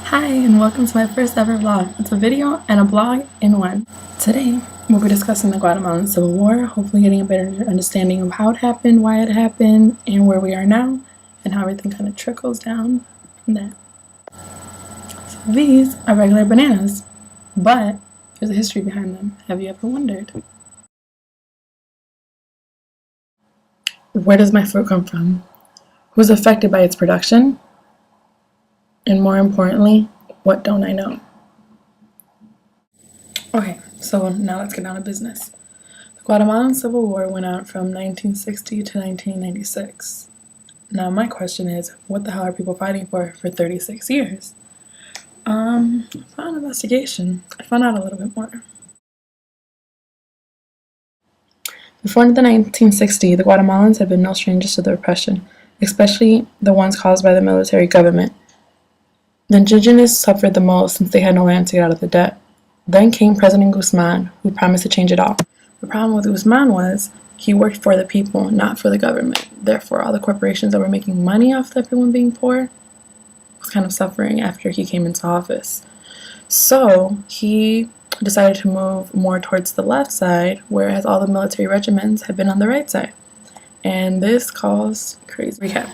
Hi, and welcome to my first ever vlog. It's a video and a blog in one. Today, we'll be discussing the Guatemalan Civil War, hopefully getting a better understanding of how it happened, why it happened, and where we are now, and how everything kind of trickles down from that. So these are regular bananas, but there's a history behind them. Have you ever wondered? Where does my fruit come from? Who's affected by its production? And more importantly, what don't I know? Okay, so now let's get down to business. The Guatemalan Civil War went on from 1960 to 1996. Now my question is, what the hell are people fighting for 36 years? Upon investigation, I found out a little bit more. Before the 1960s, the Guatemalans had been no strangers to the repression, especially the ones caused by the military government. The indigenous suffered the most since they had no land to get out of the debt. Then came President Guzman, who promised to change it all. The problem with Guzman was he worked for the people, not for the government. Therefore, all the corporations that were making money off everyone being poor was kind of suffering after he came into office. So he decided to move more towards the left side, whereas all the military regiments had been on the right side. And this caused crazy recap.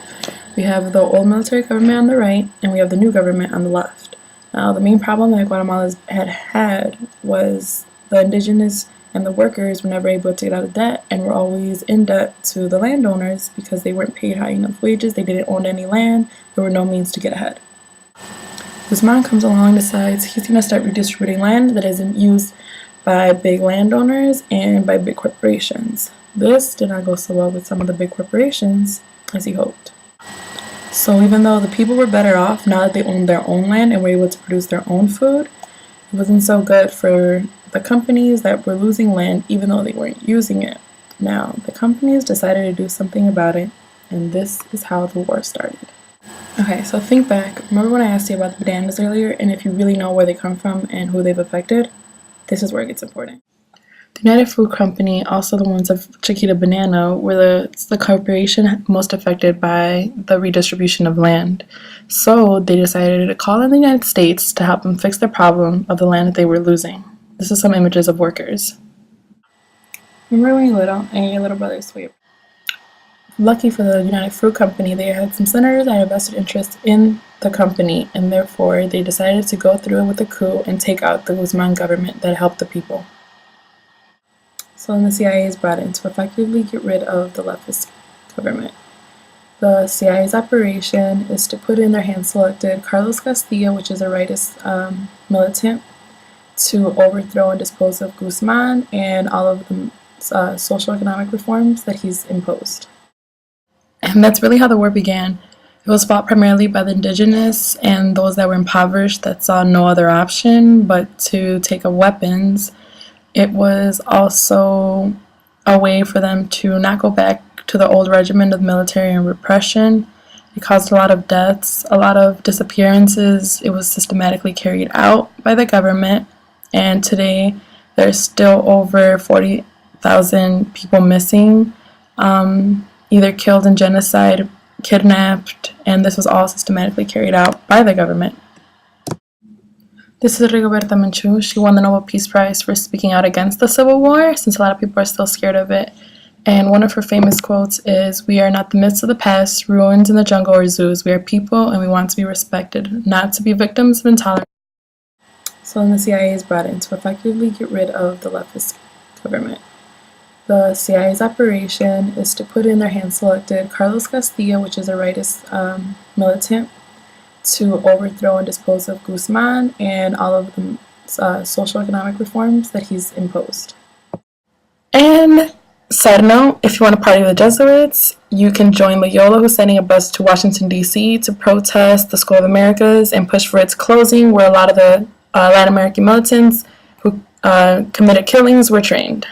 We have the old military government on the right, and we have the new government on the left. Now, the main problem that Guatemala had was the indigenous and the workers were never able to get out of debt and were always in debt to the landowners because they weren't paid high enough wages, they didn't own any land, there were no means to get ahead. Guzman comes along, decides he's going to start redistributing land that isn't used by big landowners and by big corporations. This did not go so well with some of the big corporations as he hoped. So even though the people were better off now that they owned their own land and were able to produce their own food, it wasn't so good for the companies that were losing land even though they weren't using it. Now, the companies decided to do something about it, and this is how the war started. Okay, so think back. Remember when I asked you about the bananas earlier, and if you really know where they come from and who they've affected? This is where it gets important. The United Fruit Company, also the ones of Chiquita Banana, were the corporation most affected by the redistribution of land. So they decided to call in the United States to help them fix the problem of the land that they were losing. This is some images of workers. Remember when you were little and your little brother sweet? Lucky for the United Fruit Company, they had some senators that had a vested interest in the company, and therefore they decided to go through with a coup and take out the Guzman government that helped the people. So then the CIA is brought in to effectively get rid of the leftist government. The CIA's operation is to put in their hand-selected Carlos Castillo, which is a rightist militant, to overthrow and dispose of Guzman and all of the social economic reforms that he's imposed. And that's really how the war began. It was fought primarily by the indigenous and those that were impoverished that saw no other option but to take up weapons. It was also a way for them to not go back to the old regimen of military and repression. It caused a lot of deaths, a lot of disappearances. It was systematically carried out by the government, and today there's still over 40,000 people missing, either killed in genocide, kidnapped, and this was all systematically carried out by the government. This is Rigoberta Menchú. She won the Nobel Peace Prize for speaking out against the Civil War, since a lot of people are still scared of it. And one of her famous quotes is, "We are not the myths of the past, ruins in the jungle or zoos. We are people and we want to be respected, not to be victims of intolerance." So then the CIA is brought in to effectively get rid of the leftist government. The CIA's operation is to put in their hand-selected Carlos Castillo, which is a rightist militant, to overthrow and dispose of Guzman and all of the social economic reforms that he's imposed. And side note, if you want to party with the Jesuits, you can join Loyola, who's sending a bus to Washington, D.C. to protest the School of Americas and push for its closing, where a lot of the Latin American militants who committed killings were trained.